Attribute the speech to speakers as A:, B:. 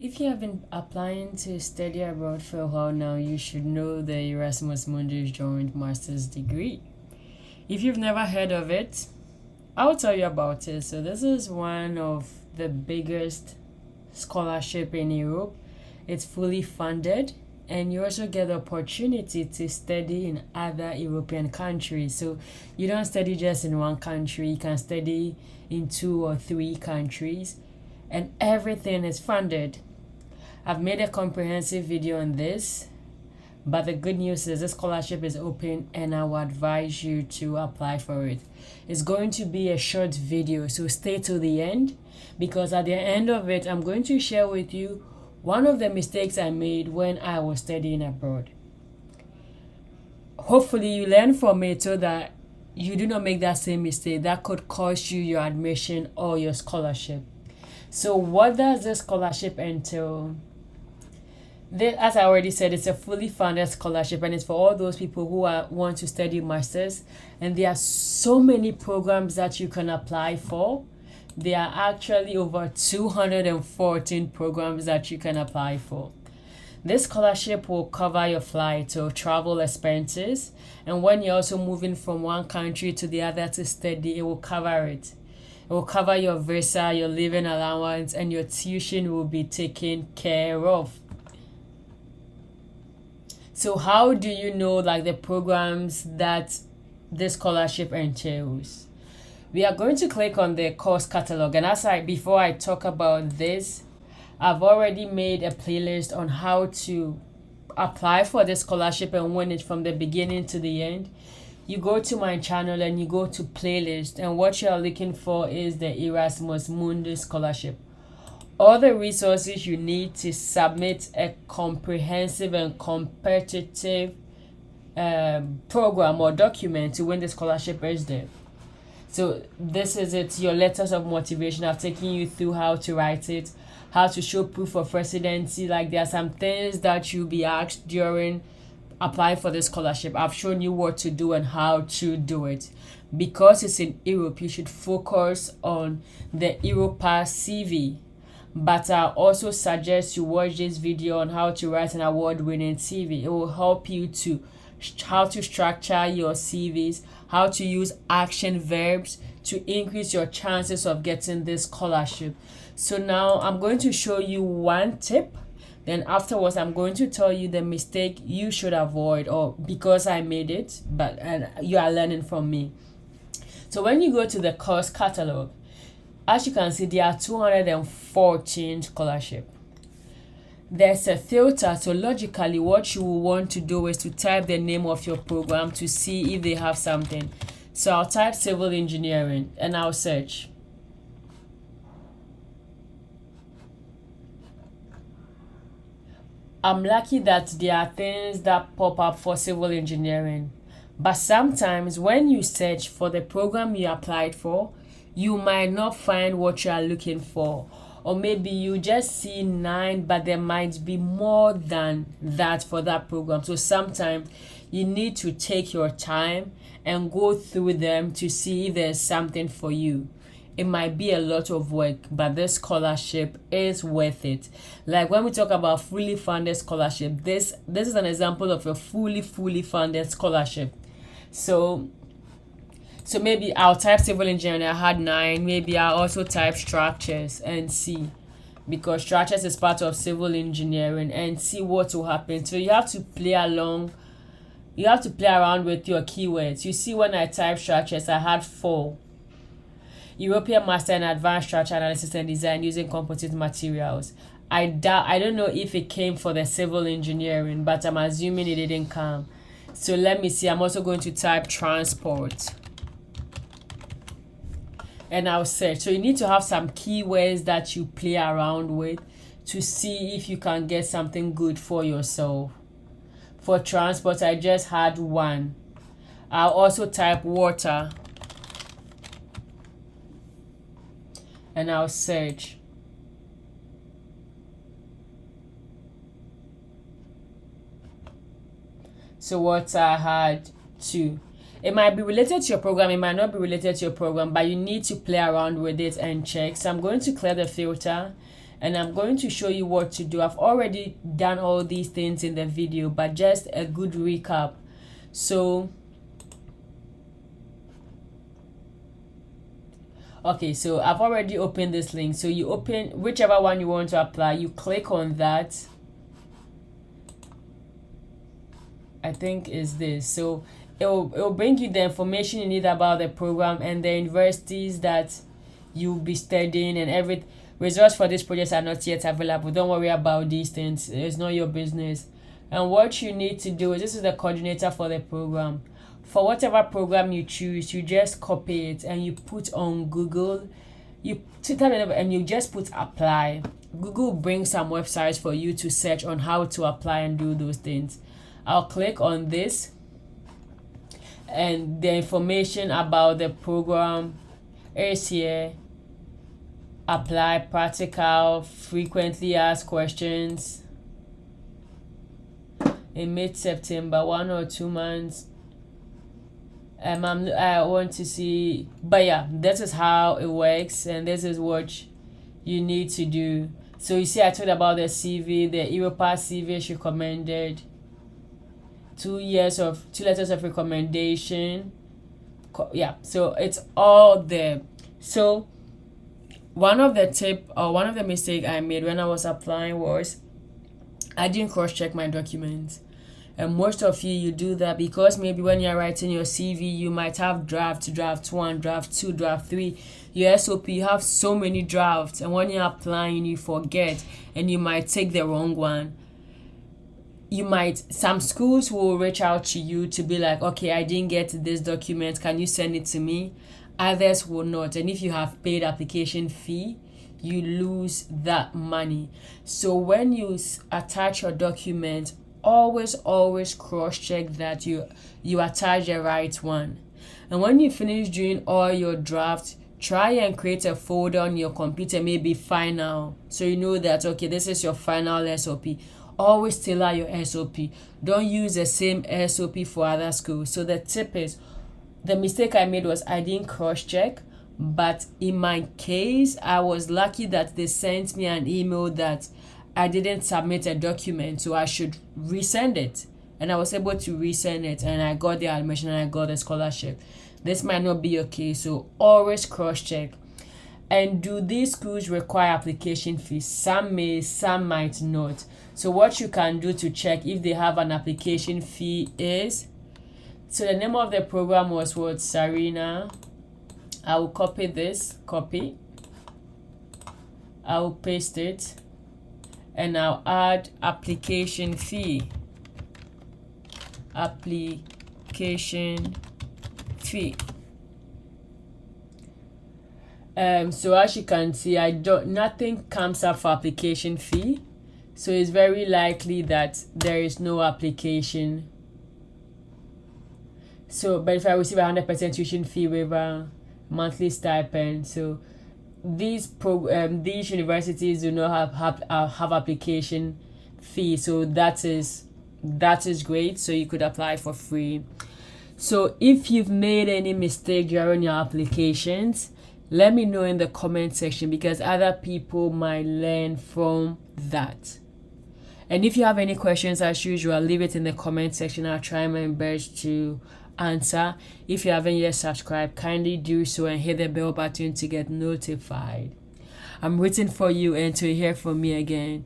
A: If you have been applying to study abroad for a while now, you should know the Erasmus Mundus joint master's degree. If you've never heard of it, I'll tell you about it. So this is one of the biggest scholarship in Europe. It's fully funded, and you also get the opportunity to study in other European countries. So you don't study just in one country, you can study in 2 or 3 countries, and everything is funded. I've made a comprehensive video on this, but the good news is this scholarship is open and I would advise you to apply for it. It's going to be a short video, so stay till the end, because at the end of it, I'm going to share with you one of the mistakes I made when I was studying abroad. Hopefully you learn from it so that you do not make that same mistake that could cost you your admission or your scholarship. So what does this scholarship entail? As I already said, it's a fully funded scholarship, and it's for all those people who want to study masters. And there are so many programs that you can apply for. There are actually over 214 programs that you can apply for. This scholarship will cover your flight or travel expenses, and when you're also moving from one country to the other to study, it will cover it. It will cover your visa, your living allowance, and your tuition will be taken care of. So how do you know the programs that this scholarship entails? We are going to click on the course catalog, and before I talk about this, I've already made a playlist on how to apply for this scholarship and win it from the beginning to the end. You go to my channel and you go to playlist, and what you are looking for is the Erasmus Mundus scholarship. All the resources you need to submit a comprehensive and competitive program or document to win the scholarship is there. So this is it, your letters of motivation. I've taken you through how to write it, how to show proof of residency. There are some things that you'll be asked during applying for the scholarship. I've shown you what to do and how to do it. Because it's in Europe, you should focus on the Europa CV. But I also suggest you watch this video on how to write an award-winning CV. It will help you to how to structure your CVs, how to use action verbs to increase your chances of getting this scholarship. So now I'm going to show you one tip. Then afterwards, I'm going to tell you the mistake you should avoid, or because I made it, and you are learning from me. So when you go to the course catalog, as you can see, there are 214 scholarships. There's a filter, so logically what you will want to do is to type the name of your program to see if they have something. So I'll type civil engineering and I'll search. I'm lucky that there are things that pop up for civil engineering, but sometimes when you search for the program you applied for, you might not find what you are looking for, or maybe you just see 9, but there might be more than that for that program. So sometimes you need to take your time and go through them to see if there's something for you. It might be a lot of work, but this scholarship is worth it. When we talk about fully funded scholarship, this is an example of a fully funded scholarship. So maybe I'll type civil engineering, I had 9. Maybe I'll also type structures and see, because structures is part of civil engineering, and see what will happen. So you have to play along. You have to play around with your keywords. You see, when I type structures, I had 4. European Master in Advanced Structure Analysis and Design using composite materials. I don't know if it came for the civil engineering, but I'm assuming it didn't come. So let me see. I'm also going to type transport. And I'll search. So you need to have some keywords that you play around with to see if you can get something good for yourself. For transport, I just had 1. I'll also type water. And I'll search. So water, I had 2. It might be related to your program, it might not be related to your program, but you need to play around with it and check. So I'm going to clear the filter and I'm going to show you what to do. I've already done all these things in the video, but just a good recap. So okay, so I've already opened this link. So you open whichever one you want to apply, you click on that. I think is this. So it'll bring you the information you need about the program and the universities that you'll be studying, and every results for these projects are not yet available. Don't worry about these things, it's not your business. And what you need to do is, this is the coordinator for the program. For whatever program you choose, you just copy it and you put on Google, you type it up and you just put apply. Google brings some websites for you to search on how to apply and do those things. I'll click on this, and the information about the program is here. Apply, practical, frequently asked questions in mid-September, 1 or 2 months. I want to see, but yeah, this is how it works, and this is what you need to do. So you see, I told about the CV, the Europa CV is recommended, 2 letters of recommendation. Yeah, so it's all there. So one of the mistakes I made when I was applying was I didn't cross-check my documents. And most of you do that because maybe when you're writing your CV, you might have draft 1, draft 2, draft 3. Your SOP, you have so many drafts, and when you're applying, you forget, and you might take the wrong one. Some schools will reach out to you to be like, okay, I didn't get this document, can you send it to me? Others will not, and if you have paid application fee, you lose that money. So when you attach your document, always cross-check that you attach the right one. And when you finish doing all your drafts, try and create a folder on your computer, maybe final, so you know that, okay, this is your final SOP. Always tailor your SOP. Don't use the same SOP for other schools. So the tip is, the mistake I made was I didn't cross-check, but in my case, I was lucky that they sent me an email that I didn't submit a document, so I should resend it. And I was able to resend it, and I got the admission and I got the scholarship. This might not be your case, so always cross-check. And do these schools require application fees? Some may, some might not. So what you can do to check if they have an application fee is, so the name of the program was what? Sarina. I will copy this, I will paste it, and I'll add application fee. So as you can see, nothing comes up for application fee, so it's very likely that there is no application. So but if I receive 100% tuition fee waiver, monthly stipend, so these universities do not have application fee, so that is great, so you could apply for free. So if you've made any mistake during your applications, let me know in the comment section, because other people might learn from that. And if you have any questions, as usual, leave it in the comment section. I'll try my best to answer. If you haven't yet subscribed, kindly do so and hit the bell button to get notified. I'm waiting for you and to hear from me again.